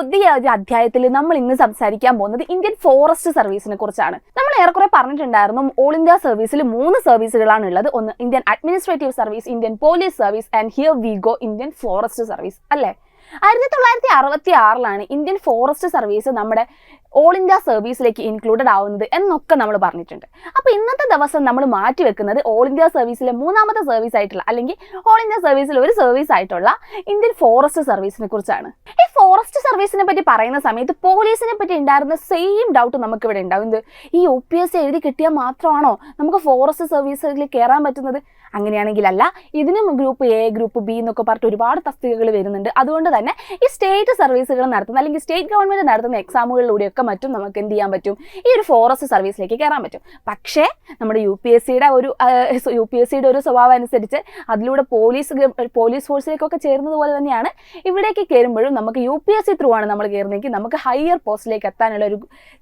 പുതിയ ഒരു അധ്യായത്തിൽ നമ്മൾ ഇന്ന് സംസാരിക്കാൻ പോകുന്നത് ഇന്ത്യൻ ഫോറസ്റ്റ് സർവീസിനെ കുറിച്ചാണ്. നമ്മൾ ഏറെക്കുറെ പറഞ്ഞിട്ടുണ്ടായിരുന്നു ഓൾ ഇന്ത്യ സർവീസിൽ 3 സർവീസുകളാണ് ഉള്ളത്. ഒന്ന് Indian administrative service, Indian police service and here we go Indian forest service അല്ലേ. 1966 ഇന്ത്യൻ ഫോറസ്റ്റ് സർവീസ് നമ്മുടെ ഓൾ ഇന്ത്യ സർവീസിലേക്ക് ഇൻക്ലൂഡഡ് ആവുന്നത് എന്നൊക്കെ നമ്മൾ പറഞ്ഞിട്ടുണ്ട്. അപ്പോൾ ഇന്നത്തെ ദിവസം നമ്മൾ മാറ്റി വെക്കുന്നത് ഓൾ ഇന്ത്യ സർവീസിലെ 3ാമത്തെ സർവീസ് ആയിട്ടുള്ള അല്ലെങ്കിൽ ഓൾ ഇന്ത്യ സർവീസിൽ ഒരു സർവീസ് ആയിട്ടുള്ള ഇന്ത്യൻ ഫോറസ്റ്റ് സർവീസിനെ കുറിച്ചാണ്. ഈ ഫോറസ്റ്റ് സർവീസിനെ പറ്റി പറയുന്ന സമയത്ത് പോലീസിനെ പറ്റി ഉണ്ടായിരുന്ന സെയിം ഡൗട്ട് നമുക്ക് ഇവിടെ ഉണ്ടാവും. ഈ UPSC എഴുതി കിട്ടിയാൽ മാത്രമാണോ നമുക്ക് ഫോറസ്റ്റ് സർവീസിൽ കയറാൻ പറ്റുന്നത്? അങ്ങനെയാണെങ്കിലല്ല. ഇതിനും ഗ്രൂപ്പ് A, ഗ്രൂപ്പ് B എന്നൊക്കെ പറഞ്ഞിട്ട് ഒരുപാട് തസ്തികകൾ വരുന്നുണ്ട്. അതുകൊണ്ട് തന്നെ ഈ സ്റ്റേറ്റ് സർവീസുകൾ നടത്തുന്ന അല്ലെങ്കിൽ സ്റ്റേറ്റ് ഗവൺമെൻറ് നടത്തുന്ന എക്സാമുകളിലൂടെയൊക്കെ മറ്റും നമുക്ക് എന്ത് ചെയ്യാൻ പറ്റും? ഈ ഒരു ഫോറസ്റ്റ് സർവീസിലേക്ക് കയറാൻ പറ്റും. പക്ഷേ നമ്മുടെ UPSCയുടെ ഒരു സ്വഭാവം അനുസരിച്ച് അതിലൂടെ പോലീസ് ഫോഴ്സിലേക്കൊക്കെ ചേരുന്നത് പോലെ തന്നെയാണ് ഇവിടേക്ക് കയറുമ്പോഴും നമുക്ക് UPSC ത്രൂ ആണ് നമ്മൾ കയറുന്നതെങ്കിൽ നമുക്ക് ഹയർ പോസ്റ്റിലേക്ക് എത്താനുള്ള ഒരു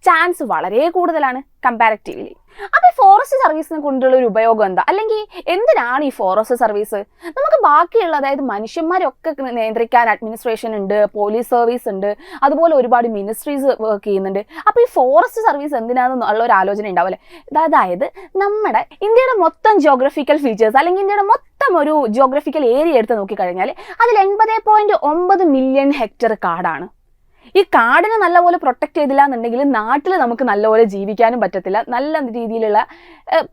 ചാൻസ് വളരെ കൂടുതലാണ് കമ്പാരിറ്റീവ്ലി. അപ്പോൾ ഈ ഫോറസ്റ്റ് സർവീസിനെ കൊണ്ടുള്ള ഒരു ഉപയോഗം എന്താ, അല്ലെങ്കിൽ എന്തിനാണ് ഈ ഫോറസ്റ്റ് സർവീസ്? നമുക്ക് ബാക്കിയുള്ള അതായത് മനുഷ്യന്മാരൊക്കെ നിയന്ത്രിക്കാൻ അഡ്മിനിസ്ട്രേഷൻ ഉണ്ട്, പോലീസ് സർവീസ് ഉണ്ട്, അതുപോലെ ഒരുപാട് മിനിസ്ട്രീസ് വർക്ക് ചെയ്യുന്നുണ്ട്. അപ്പോൾ ഈ ഫോറസ്റ്റ് സർവീസ് എന്തിനാണെന്നുള്ള ഒരു ആലോചന ഉണ്ടാവില്ലേ. അതായത് നമ്മുടെ ഇന്ത്യയുടെ മൊത്തം ജിയോഗ്രഫിക്കൽ ഫീച്ചേഴ്സ് അല്ലെങ്കിൽ ഇന്ത്യയുടെ മൊത്തം ഒരു ജിയോഗ്രഫിക്കൽ ഏരിയ എടുത്ത് നോക്കിക്കഴിഞ്ഞാൽ അതിൽ 80.9 മില്യൺ ഹെക്ടർ കാടാണ്. ഈ കാടിനെ നല്ലപോലെ പ്രൊട്ടക്ട് ചെയ്തില്ല എന്നുണ്ടെങ്കിൽ നാട്ടിൽ നമുക്ക് നല്ലപോലെ ജീവിക്കാനും പറ്റത്തില്ല. നല്ല രീതിയിലുള്ള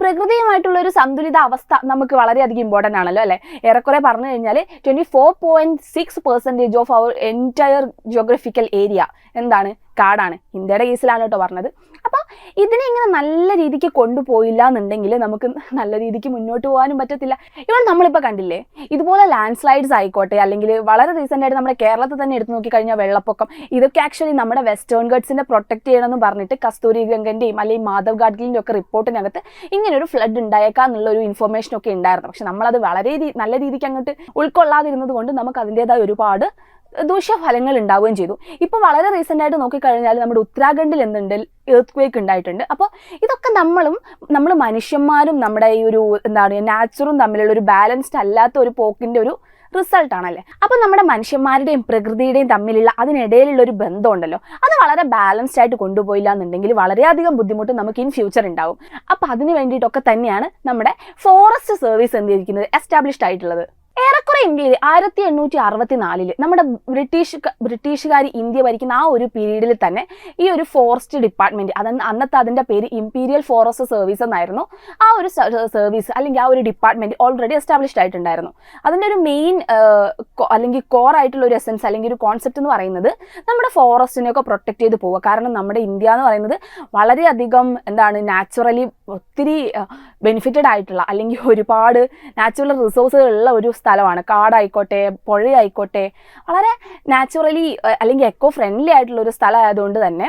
പ്രകൃതിയുമായിട്ടുള്ള ഒരു സന്തുലിത അവസ്ഥ നമുക്ക് വളരെയധികം ഇമ്പോർട്ടൻ്റ് ആണല്ലോ അല്ലേ. ഏറെക്കുറെ പറഞ്ഞു കഴിഞ്ഞാൽ 24.6% of our entire geographical area എന്താണ്? കാടാണ്. ഇന്ത്യയുടെ കേസിലാണ് കേട്ടോ പറഞ്ഞത്. അപ്പോൾ ഇതിനെ ഇങ്ങനെ നല്ല രീതിക്ക് കൊണ്ടുപോയില്ല എന്നുണ്ടെങ്കിൽ നമുക്ക് നല്ല രീതിക്ക് മുന്നോട്ട് പോകാനും പറ്റത്തില്ല. ഇവിടെ നമ്മളിപ്പോൾ കണ്ടില്ലേ, ഇതുപോലെ ലാൻഡ് സ്ലൈഡ്സ് ആയിക്കോട്ടെ, അല്ലെങ്കിൽ വളരെ റീസെൻ്റ് ആയിട്ട് നമ്മുടെ കേരളത്തിൽ തന്നെ എടുത്ത് നോക്കിക്കഴിഞ്ഞാൽ വെള്ളപ്പൊക്കം, ഇതൊക്കെ ആക്ച്വലി നമ്മുടെ വെസ്റ്റേൺ ഗഡ്സിനെ പ്രൊട്ടക്ട് ചെയ്യണമെന്ന് പറഞ്ഞിട്ട് കസ്തൂരി ഗംഗൻ്റെയും അല്ലെങ്കിൽ മാധവ് ഗാഡ്ഗിലിൻ്റെ ഒക്കെ റിപ്പോർട്ടിനകത്ത് ഇങ്ങനൊരു ഫ്ലഡ് ഉണ്ടായേക്കാം എന്നുള്ളൊരു ഇൻഫർമേഷനൊക്കെ ഉണ്ടായിരുന്നു. പക്ഷെ നമ്മളത് വളരെ നല്ല രീതിക്ക് അങ്ങോട്ട് ഉൾക്കൊള്ളാതിരുന്നത് കൊണ്ട് നമുക്ക് അതിൻ്റേതായ ഒരുപാട് ദൂഷ്യഫലങ്ങൾ ഉണ്ടാവുകയും ചെയ്തു. ഇപ്പോൾ വളരെ റീസെൻ്റ് ആയിട്ട് നോക്കിക്കഴിഞ്ഞാൽ നമ്മുടെ ഉത്തരാഖണ്ഡിൽ എന്തുണ്ട്, എർത്ത് ഉണ്ടായിട്ടുണ്ട്. അപ്പോൾ ഇതൊക്കെ നമ്മൾ മനുഷ്യന്മാരും നമ്മുടെ ഈ ഒരു നാച്ചുറും തമ്മിലുള്ള ഒരു ബാലൻസ്ഡ് അല്ലാത്ത ഒരു പോക്കിൻ്റെ ഒരു റിസൾട്ടാണല്ലേ. അപ്പോൾ നമ്മുടെ മനുഷ്യന്മാരുടെയും പ്രകൃതിയുടെയും തമ്മിലുള്ള അതിനിടയിലുള്ള ഒരു ബന്ധം ഉണ്ടല്ലോ, അത് വളരെ ബാലൻസ്ഡ് ആയിട്ട് കൊണ്ടുപോയില്ല എന്നുണ്ടെങ്കിൽ വളരെയധികം ബുദ്ധിമുട്ട് നമുക്ക് ഇൻ ഫ്യൂച്ചർ ഉണ്ടാവും. അപ്പോൾ അതിന് വേണ്ടിയിട്ടൊക്കെ തന്നെയാണ് നമ്മുടെ ഫോറസ്റ്റ് സർവീസ് എന്ത് ചെയ്തിരിക്കുന്നത് എസ്റ്റാബ്ലിഷ്ഡ് ആയിട്ടുള്ളത്. ഏറെക്കുറെ ഇന്ത്യയിൽ 1864 നമ്മുടെ ബ്രിട്ടീഷുകാർ ഇന്ത്യ ഭരിക്കുന്ന ആ ഒരു പീരീഡിൽ തന്നെ ഈ ഒരു ഫോറസ്റ്റ് ഡിപ്പാർട്ട്മെന്റ്, അന്നത്തെ അതിൻ്റെ പേര് ഇമ്പീരിയൽ ഫോറസ്റ്റ് സർവീസ് എന്നായിരുന്നു. ആ ഒരു സർവീസ് അല്ലെങ്കിൽ ആ ഒരു ഡിപ്പാർട്ട്മെന്റ് ഓൾറെഡി എസ്റ്റാബ്ലിഷ്ഡ് ആയിട്ടുണ്ടായിരുന്നു. അതിൻ്റെ ഒരു മെയിൻ അല്ലെങ്കിൽ കോർ ആയിട്ടുള്ള ഒരു എസൻസ് അല്ലെങ്കിൽ ഒരു കോൺസെപ്റ്റ് എന്ന് പറയുന്നത് നമ്മുടെ ഫോറസ്റ്റിനെയൊക്കെ പ്രൊട്ടക്ട് ചെയ്ത് പോവുക. കാരണം നമ്മുടെ ഇന്ത്യ എന്ന് പറയുന്നത് വളരെയധികം നാച്ചുറലി ഒത്തിരി ബെനിഫിറ്റഡ് ആയിട്ടുള്ള അല്ലെങ്കിൽ ഒരുപാട് നാച്ചുറൽ റിസോഴ്സുകളുള്ള ഒരു സ്ഥലമാണ്. കാടായിക്കോട്ടെ, പുഴയായിക്കോട്ടെ, വളരെ നാച്ചുറലി അല്ലെങ്കിൽ എക്കോ ഫ്രണ്ട്ലി ആയിട്ടുള്ള ഒരു സ്ഥലമായതുകൊണ്ട് തന്നെ,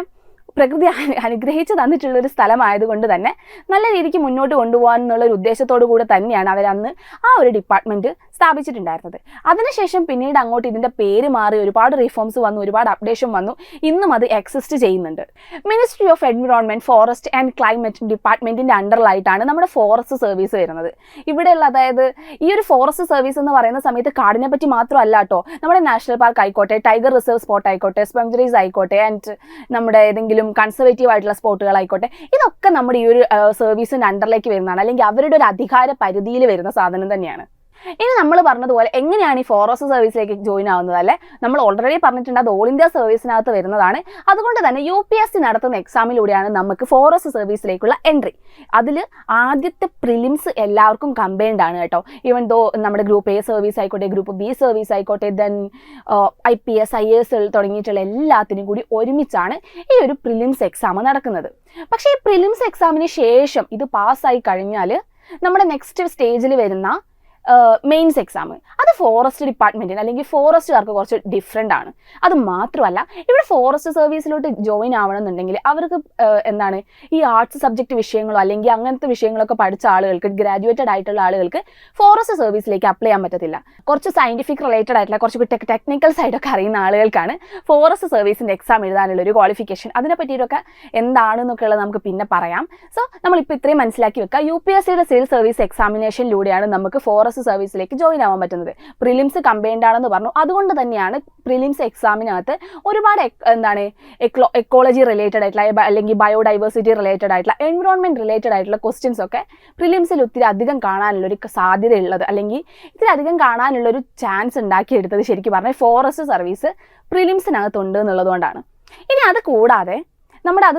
പ്രകൃതി അനുഗ്രഹിച്ച് തന്നിട്ടുള്ള ഒരു സ്ഥലമായതുകൊണ്ട് തന്നെ നല്ല രീതിക്ക് മുന്നോട്ട് കൊണ്ടുപോകാൻ എന്നുള്ളൊരു ഉദ്ദേശത്തോടു കൂടെ തന്നെയാണ് അവരന്ന് ആ ഒരു ഡിപ്പാർട്ട്മെൻറ്റ് സ്ഥാപിച്ചിട്ടുണ്ടായിരുന്നത്. അതിനുശേഷം പിന്നീട് അങ്ങോട്ട് ഇതിൻ്റെ പേര് മാറി ഒരുപാട് റിഫോംസ് വന്നു, ഒരുപാട് അപ്ഡേഷൻ വന്നു. ഇന്നും അത് എക്സിസ്റ്റ് ചെയ്യുന്നുണ്ട്. Ministry of environment, forest and climate ഡിപ്പാർട്ട്മെൻറ്റിൻ്റെ അണ്ടറിലായിട്ടാണ് നമ്മുടെ ഫോറസ്റ്റ് സർവീസ് വരുന്നത്. ഇവിടെയുള്ള അതായത് ഈ ഒരു ഫോറസ്റ്റ് സർവീസ് എന്ന് പറയുന്ന സമയത്ത് കാടിനെ പറ്റി മാത്രമല്ല കേട്ടോ, നമ്മുടെ നാഷണൽ പാർക്ക് ആയിക്കോട്ടെ, ടൈഗർ റിസർവ് സ്പോട്ട് ആയിക്കോട്ടെ, സ്പെഞ്ചറീസ് ആയിക്കോട്ടെ, ആൻഡ് നമ്മുടെ ഏതെങ്കിലും കൺസർവേറ്റീവ് ആയിട്ടുള്ള സ്പോട്ടുകളായിക്കോട്ടെ, ഇതൊക്കെ നമ്മുടെ ഈ ഒരു സർവീസിൻ്റെ അണ്ടറിലേക്ക് വരുന്നതാണ്, അല്ലെങ്കിൽ അവരുടെ ഒരു അധികാര പരിധിയിൽ വരുന്ന സാധനം തന്നെയാണ്. ഇനി നമ്മൾ പറഞ്ഞതുപോലെ എങ്ങനെയാണ് ഈ ഫോറസ്റ്റ് സർവീസിലേക്ക് ജോയിൻ ആവുന്നത് അല്ലേ. നമ്മൾ ഓൾറെഡി പറഞ്ഞിട്ടുണ്ട് അത് ഓൾ ഇന്ത്യ സർവീസിനകത്ത് വരുന്നതാണ്. അതുകൊണ്ട് തന്നെ UPSC നടത്തുന്ന എക്സാമിലൂടെയാണ് നമുക്ക് ഫോറസ്റ്റ് സർവീസിലേക്കുള്ള എൻട്രി. അതിൽ ആദ്യത്തെ പ്രിലിംസ് എല്ലാവർക്കും കമ്പൈൻഡ് ആണ് കേട്ടോ. ഈവൻ ദോ നമ്മുടെ ഗ്രൂപ്പ് A സർവീസ് ആയിക്കോട്ടെ, ഗ്രൂപ്പ് B സർവീസ് ആയിക്കോട്ടെ, ദെൻ IPS IAS തുടങ്ങിയിട്ടുള്ള എല്ലാത്തിനും കൂടി ഒരുമിച്ചാണ് ഈ ഒരു പ്രിലിംസ് എക്സാം നടക്കുന്നത്. പക്ഷേ ഈ പ്രിലിംസ് എക്സാമിന് ശേഷം ഇത് പാസ്സായി കഴിഞ്ഞാൽ നമ്മുടെ നെക്സ്റ്റ് സ്റ്റേജിൽ വരുന്ന മെയിൻസ് എക്സാം അത് ഫോറസ്റ്റ് ഡിപ്പാർട്ട്മെൻറ്റിന് അല്ലെങ്കിൽ ഫോറസ്റ്റുകാർക്ക് കുറച്ച് ഡിഫറെൻ്റ് ആണ്. അത് മാത്രമല്ല ഇവിടെ ഫോറസ്റ്റ് സർവീസിലോട്ട് ജോയിൻ ആവണമെന്നുണ്ടെങ്കിൽ അവർക്ക് ഈ ആർട്സ് സബ്ജക്റ്റ് വിഷയങ്ങളോ അല്ലെങ്കിൽ അങ്ങനത്തെ വിഷയങ്ങളൊക്കെ പഠിച്ച ആളുകൾക്ക്, ഗ്രാജുവേറ്റഡ് ആയിട്ടുള്ള ആളുകൾക്ക് ഫോറസ്റ്റ് സർവീസിലേക്ക് അപ്ലൈ ചെയ്യാൻ പറ്റത്തില്ല. കുറച്ച് സയൻറ്റിഫിക് റിലേറ്റഡ് ആയിട്ടുള്ള കുറച്ച് ടെക്നിക്കൽ സൈഡൊക്കെ അറിയുന്ന ആളുകൾക്കാണ് ഫോറസ്റ്റ് സർവീസിൻ്റെ എക്സാം എഴുതാനുള്ള ഒരു ക്വാളിഫിക്കേഷൻ. അതിനെ പറ്റിയിട്ടൊക്കെ എന്താണെന്നൊക്കെ ഉള്ളത് നമുക്ക് പിന്നെ പറയാം. സോ നമ്മളിപ്പോൾ ഇത്രയും മനസ്സിലാക്കി വെക്കുക. UPSCയുടെ സിവിൽ സർവീസ് എക്സാമിനേഷനിലൂടെയാണ് നമുക്ക് ഫോറസ്റ്റ് ഫോറസ്റ്റ് സർവീസിലേക്ക് ജോയിൻ ആവാൻ പറ്റുന്നത്. പ്രിലിംസ് കമ്പൈൻഡ് ആണെന്ന് പറഞ്ഞു. അതുകൊണ്ട് തന്നെയാണ് പ്രിലിംസ് എക്സാമിനകത്ത് ഒരുപാട് എക്കോളജി റിലേറ്റഡ് ആയിട്ടുള്ള അല്ലെങ്കിൽ ബയോഡൈവേഴ്സിറ്റി റിലേറ്റഡ് ആയിട്ടുള്ള എൻവിറോൺമെന്റ് റിലേറ്റഡ് ആയിട്ടുള്ള ക്വസ്റ്റ്യൻസ് ഒക്കെ പ്രിലിംസിൽ ഒത്തിരി അധികം കാണാനുള്ളൊരു സാധ്യതയുള്ളത്, അല്ലെങ്കിൽ ഇത്തിരി അധികം കാണാനുള്ളൊരു ചാൻസ് ഉണ്ടാക്കിയെടുത്തത് ശരിക്കും പറഞ്ഞാൽ ഫോറസ്റ്റ് സർവീസ് പ്രിലിംസിനകത്തുണ്ട് എന്നുള്ളതുകൊണ്ടാണ്. ഇനി അത് കൂടാതെ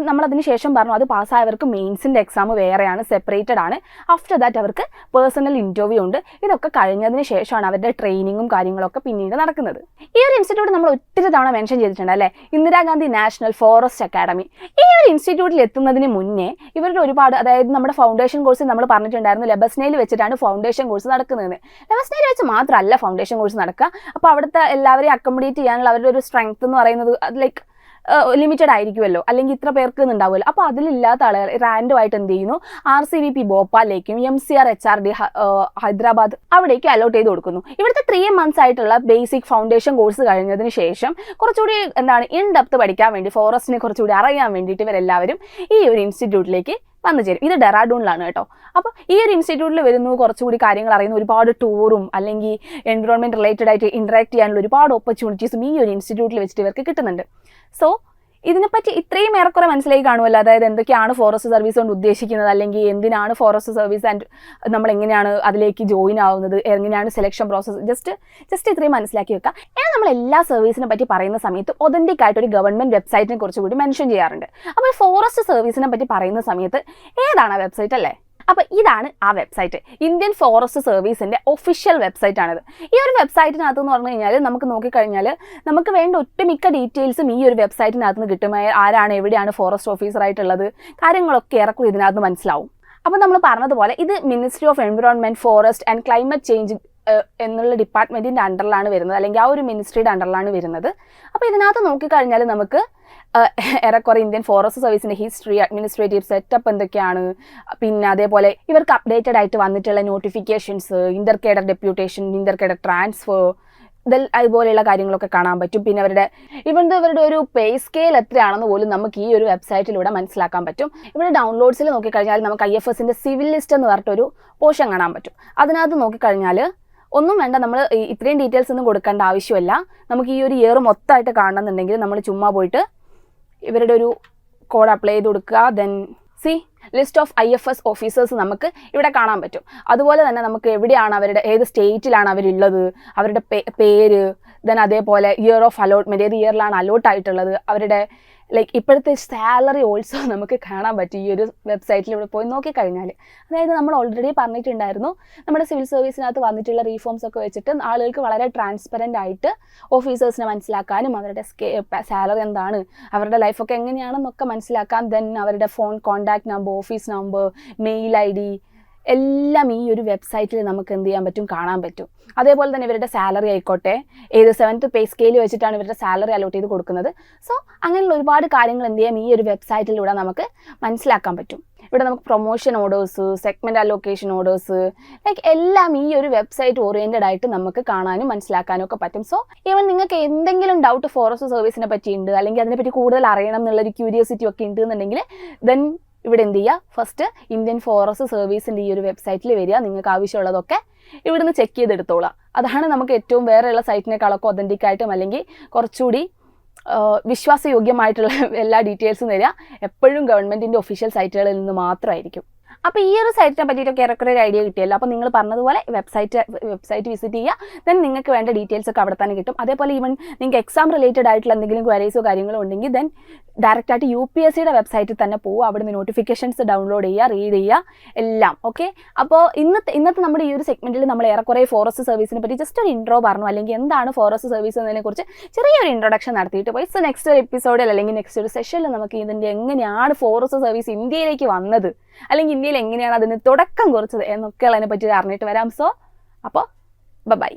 നമ്മളതിന് ശേഷം പറഞ്ഞു അത് പാസ്സായവർക്ക് മെയിൻസിൻ്റെ എക്സാം വേറെയാണ്, സെപ്പറേറ്റഡ് ആണ്. ആഫ്റ്റർ ദാറ്റ് അവർക്ക് പേഴ്സണൽ ഇൻ്റർവ്യൂ ഉണ്ട്. ഇതൊക്കെ കഴിഞ്ഞതിന് ശേഷമാണ് അവരുടെ ട്രെയിനിങ്ങും കാര്യങ്ങളൊക്കെ പിന്നീട് നടക്കുന്നത്. ഈ ഒരു ഇൻസ്റ്റിറ്റ്യൂട്ട് നമ്മൾ ഒത്തിരി തവണ മെൻഷൻ ചെയ്തിട്ടുണ്ട് അല്ലേ, ഇന്ദിരാഗാന്ധി നാഷണൽ ഫോറസ്റ്റ് അക്കാഡമി. ഈ ഒരു ഇൻസ്റ്റിറ്റ്യൂട്ടിൽ എത്തുന്നതിന് മുന്നേ ഇവരുടെ ഒരുപാട്, അതായത് നമ്മുടെ ഫൗണ്ടേഷൻ കോഴ്സ് നമ്മൾ പറഞ്ഞിട്ടുണ്ടായിരുന്നു ലെബസ്നയിൽ വെച്ചിട്ടാണ് ഫൗണ്ടേഷൻ കോഴ്സ് നടക്കുന്നത്. ലെബസ്നയിൽ വെച്ച് മാത്രമല്ല ഫൗണ്ടേഷൻ കോഴ്സ് നടക്കുക. അപ്പോൾ അവിടുത്തെ എല്ലാവരെയും അക്കോമഡേറ്റ് ചെയ്യാനുള്ള അവരുടെ ഒരു സ്ട്രെങ്ത് എന്ന് പറയുന്നത് ലൈക്ക് ലിമിറ്റഡ് ആയിരിക്കുമല്ലോ, അല്ലെങ്കിൽ ഇത്ര പേർക്ക് ഉണ്ടാവുമല്ലോ. അപ്പോൾ അതിലില്ലാത്ത ആളുകൾ റാൻഡമായിട്ട് എന്ത് ചെയ്യുന്നു, RCVP ഭോപ്പാലിലേക്കും MCR HRD ഹൈദരാബാദ് അവിടേക്ക് അലോട്ട് ചെയ്ത് കൊടുക്കുന്നു. ഇവിടുത്തെ 3 months ആയിട്ടുള്ള ബേസിക് ഫൗണ്ടേഷൻ കോഴ്സ് കഴിഞ്ഞതിന് ശേഷം കുറച്ചുകൂടി ഇൻ ഡെപ്ത് പഠിക്കാൻ വേണ്ടി, ഫോറസ്റ്റിനെ കുറച്ചുകൂടി അറിയാൻ വേണ്ടിയിട്ട് ഇവരെല്ലാവരും ഈ ഒരു ഇൻസ്റ്റിറ്റ്യൂട്ടിലേക്ക് വന്നു ചേരും. ഇത് ഡെറാഡൂണിലാണ് കേട്ടോ. അപ്പോൾ ഈ ഒരു ഇൻസ്റ്റിറ്റ്യൂട്ടിൽ വരുന്നു, കുറച്ചുകൂടി കാര്യങ്ങൾ അറിയുന്ന, ഒരുപാട് ടൂറും അല്ലെങ്കിൽ എൻവിറോൺമെൻറ്റ് റിലേറ്റഡ് ആയിട്ട് ഇൻട്രാക്ട് ചെയ്യാനുള്ള ഒരുപാട് ഓപ്പർച്യൂണിറ്റീസും ഈ ഒരു ഇൻസ്റ്റിറ്റ്യൂട്ടിൽ വെച്ചിട്ട് ഇവർക്ക് കിട്ടുന്നുണ്ട്. സോ ഇതിനെപ്പറ്റി ഇത്രയും ഏറെക്കുറെ മനസ്സിലായി കാണുമല്ലോ. അതായത് എന്തൊക്കെയാണ് ഫോറസ്റ്റ് സർവീസ് കൊണ്ട് ഉദ്ദേശിക്കുന്നത്, അല്ലെങ്കിൽ എന്തിനാണ് ഫോറസ്റ്റ് സർവീസ് ആൻഡ് നമ്മൾ എങ്ങനെയാണ് അതിലേക്ക് ജോയിൻ ആവുന്നത്, എങ്ങനെയാണ് സെലക്ഷൻ പ്രോസസ്സ്, ജസ്റ്റ് ഇത്രയും മനസ്സിലാക്കി വെക്കുക. എന്നാൽ നമ്മൾ എല്ലാ സർവീസിനെ പറ്റി പറയുന്ന സമയത്ത് ഒതന്റിക് ആയിട്ട് ഒരു ഗവൺമെൻറ് വെബ്സൈറ്റിനെ കുറിച്ച് കൂടി മെൻഷൻ ചെയ്യാറുണ്ട്. അപ്പോൾ ഫോറസ്റ്റ് സർവീസിനെ പറ്റി പറയുന്ന സമയത്ത് ഏതാണ് ആ വെബ്സൈറ്റ് അല്ലേ? അപ്പോൾ ഇതാണ് ആ വെബ്സൈറ്റ്. ഇന്ത്യൻ ഫോറസ്റ്റ് സർവീസിൻ്റെ ഒഫീഷ്യൽ വെബ്സൈറ്റ് ആണിത്. ഈ ഒരു വെബ്സൈറ്റിനകത്ത് എന്ന് പറഞ്ഞു കഴിഞ്ഞാൽ നമുക്ക് നോക്കിക്കഴിഞ്ഞാൽ നമുക്ക് വേണ്ട ഒട്ടുമിക്ക ഡീറ്റെയിൽസും ഈ ഒരു വെബ്സൈറ്റിനകത്ത് നിന്ന് കിട്ടും. ആരാണ്, എവിടെയാണ് ഫോറസ്റ്റ് ഓഫീസറായിട്ടുള്ളത്, കാര്യങ്ങളൊക്കെ ഏറെക്കുറെ ഇതിനകത്ത് മനസ്സിലാവും. അപ്പോൾ നമ്മൾ പറഞ്ഞതുപോലെ ഇത് ministry of environment, forest and climate change എന്നുള്ള ഡിപ്പാർട്ട്മെൻറ്റിൻ്റെ അണ്ടറിലാണ് വരുന്നത്, അല്ലെങ്കിൽ ആ ഒരു മിനിസ്ട്രിയുടെ അണ്ടറിലാണ് വരുന്നത്. അപ്പോൾ ഇതിനകത്ത് നോക്കിക്കഴിഞ്ഞാൽ നമുക്ക് ഏറെക്കുറെ ഇന്ത്യൻ ഫോറസ്റ്റ് സർവീസിൻ്റെ ഹിസ്റ്ററി, അഡ്മിനിസ്ട്രേറ്റീവ് സെറ്റപ്പ് എന്തൊക്കെയാണ്, പിന്നെ അതേപോലെ ഇവർക്ക് അപ്ഡേറ്റഡ് ആയിട്ട് വന്നിട്ടുള്ള notifications, inter cadre deputation, inter cadre transfer, അതുപോലെയുള്ള കാര്യങ്ങളൊക്കെ കാണാൻ പറ്റും. പിന്നെ ഇവരുടെ ഒരു പേ സ്കെയിൽ എത്രയാണെന്ന് പോലും നമുക്ക് ഈ ഒരു വെബ്സൈറ്റിലൂടെ മനസ്സിലാക്കാൻ പറ്റും. ഇവിടെ ഡൗൺലോഡ്സിൽ നോക്കിക്കഴിഞ്ഞാൽ നമുക്ക് IFoSന്റെ സിവിൽ ലിസ്റ്റ് എന്ന് പറഞ്ഞിട്ടൊരു പോർഷൻ കാണാൻ പറ്റും. അതിനകത്ത് നോക്കിക്കഴിഞ്ഞാൽ ഒന്നും വേണ്ട, നമ്മൾ ഇത്രയും ഡീറ്റെയിൽസ് ഒന്നും കൊടുക്കേണ്ട ആവശ്യമില്ല. നമുക്ക് ഈ ഒരു ഇയർ മൊത്തമായിട്ട് കാണണമെന്നുണ്ടെങ്കിൽ നമ്മൾ ചുമ്മാ പോയിട്ട് ഇവരുടെ ഒരു കോഡ് അപ്ലൈ ചെയ്ത് കൊടുക്കുക. Then list of IFoS officers നമുക്ക് ഇവിടെ കാണാൻ പറ്റും. അതുപോലെ തന്നെ നമുക്ക് എവിടെയാണ് ഏത് സ്റ്റേറ്റിലാണ് അവരുള്ളത്, അവരുടെ പേര്, ദെൻ അതേപോലെ ഇയർ ഓഫ് അലോട്ട്മെൻറ്റ്, ഏത് ഇയറിലാണ് അലോട്ട് ആയിട്ടുള്ളത്, അവരുടെ ഇപ്പോഴത്തെ സാലറി ഓൾസോ നമുക്ക് കാണാൻ പറ്റും ഈ ഒരു വെബ്സൈറ്റിൽ ഇവിടെ പോയി നോക്കിക്കഴിഞ്ഞാൽ. അതായത് നമ്മൾ ഓൾറെഡി പറഞ്ഞിട്ടുണ്ടായിരുന്നു, നമ്മുടെ സിവിൽ സർവീസിനകത്ത് വന്നിട്ടുള്ള റീഫോംസ് ഒക്കെ വെച്ചിട്ട് ആളുകൾക്ക് വളരെ ട്രാൻസ്പെറൻ്റ് ആയിട്ട് ഓഫീസേഴ്സിനെ മനസ്സിലാക്കാനും അവരുടെ സാലറി എന്താണ്, അവരുടെ ലൈഫൊക്കെ എങ്ങനെയാണെന്നൊക്കെ മനസ്സിലാക്കാൻ, ദെൻ അവരുടെ phone contact number, office number, mail ID എല്ലാം ഈ ഒരു വെബ്സൈറ്റിൽ നമുക്ക് എന്ത് ചെയ്യാൻ പറ്റും, കാണാൻ പറ്റും. അതേപോലെ തന്നെ ഇവരുടെ സാലറി ആയിക്കോട്ടെ, ഏത് 7th പേ സ്കെയിൽ വെച്ചിട്ടാണ് ഇവരുടെ സാലറി അലോട്ട് ചെയ്ത് കൊടുക്കുന്നത്. സോ അങ്ങനെയുള്ള ഒരുപാട് കാര്യങ്ങൾ എന്ത് ചെയ്യാം ഈ ഒരു വെബ്സൈറ്റിലൂടെ നമുക്ക് മനസ്സിലാക്കാൻ പറ്റും. ഇവിടെ നമുക്ക് promotion orders, segment allocation orders, എല്ലാം ഈ ഒരു വെബ്സൈറ്റ് ഓറിയൻറ്റഡ് ആയിട്ട് നമുക്ക് കാണാനും മനസ്സിലാക്കാനും ഒക്കെ പറ്റും. സോ ഈവൻ നിങ്ങൾക്ക് എന്തെങ്കിലും ഡൗട്ട് ഫോറസ്റ്റ് സർവീസിനെ പറ്റി ഉണ്ട്, അല്ലെങ്കിൽ അതിനെപ്പറ്റി കൂടുതൽ അറിയണം എന്നുള്ളൊരു ക്യൂരിയോസിറ്റി ഒക്കെ ഉണ്ട് എന്നുണ്ടെങ്കിൽ ദെൻ ഇവിടെ എന്ത് ചെയ്യുക, ഫസ്റ്റ് ഇന്ത്യൻ ഫോറസ്റ്റ് സർവീസിൻ്റെ ഈ ഒരു വെബ്സൈറ്റിൽ വരിക, നിങ്ങൾക്ക് ആവശ്യമുള്ളതൊക്കെ ഇവിടുന്ന് ചെക്ക് ചെയ്തെടുത്തോളാം. അതാണ് നമുക്ക് ഏറ്റവും വേറെയുള്ള സൈറ്റിനേക്കാളൊക്കെ ഒതൻറ്റിക് ആയിട്ടും അല്ലെങ്കിൽ കുറച്ചുകൂടി വിശ്വാസയോഗ്യമായിട്ടുള്ള എല്ലാ ഡീറ്റെയിൽസും തരിക എപ്പോഴും ഗവൺമെൻറ്റിൻ്റെ ഒഫീഷ്യൽ സൈറ്റുകളിൽ നിന്ന് മാത്രമായിരിക്കും. അപ്പോൾ ഈ ഒരു സൈറ്റിനെ പറ്റിയിട്ടൊക്കെ ഏറെക്കുറെ ഒരു ഐഡിയ കിട്ടിയല്ലോ. അപ്പോൾ നിങ്ങൾ പറഞ്ഞതുപോലെ വെബ്സൈറ്റ് വിസിറ്റ് ചെയ്യുക, ദെൻ നിങ്ങൾക്ക് വേണ്ട ഡീറ്റെയിൽസ് ഒക്കെ അവിടെ തന്നെ കിട്ടും. അതേപോലെ ഈവൻ നിങ്ങൾക്ക് എക്സാം റിലേറ്റഡ് ആയിട്ടുള്ള എന്തെങ്കിലും ക്വയറീസോ കാര്യങ്ങളോ ഉണ്ടെങ്കിൽ ദെൻ ഡയറക്റ്റായിട്ട് UPSCയുടെ വെബ്സൈറ്റിൽ തന്നെ പോവുക, അവിടുന്ന് നോട്ടിഫിക്കേഷൻസ് ഡൗൺലോഡ് ചെയ്യുക, റീഡ് ചെയ്യുക എല്ലാം. ഓക്കെ, അപ്പോൾ ഇന്നത്തെ നമ്മുടെ ഈ ഒരു സെഗ്മെൻറ്റിൽ നമ്മൾ ഏറെക്കുറെ ഫോറസ്റ്റ് സർവീസിനെ പറ്റി ജസ്റ്റ് ഒരു ഇൻട്രോ പറഞ്ഞു, അല്ലെങ്കിൽ എന്താണ് ഫോറസ്റ്റ് സർവീസ് എന്നതിനെക്കുറിച്ച് ചെറിയൊരു ഇൻട്രൊഡക്ഷൻ നടത്തിയിട്ട് പോയി. സോ നെക്സ്റ്റ് ഒരു എപ്പിസോഡിൽ അല്ലെങ്കിൽ നെക്സ്റ്റ് ഒരു സെഷനിൽ നമുക്ക് ഇതിൻ്റെ എങ്ങനെയാണ് ഫോറസ്റ്റ് സർവീസ് ഇന്ത്യയിലേക്ക് വന്നത്, അല്ലെങ്കിൽ ഇന്ത്യയിൽ എങ്ങനെയാണ് അതിന് തുടക്കം കുറിച്ചത് എന്നൊക്കെയുള്ളതിനെ പറ്റി അറിഞ്ഞിട്ട് വരാം. സോ അപ്പോൾ ബൈ.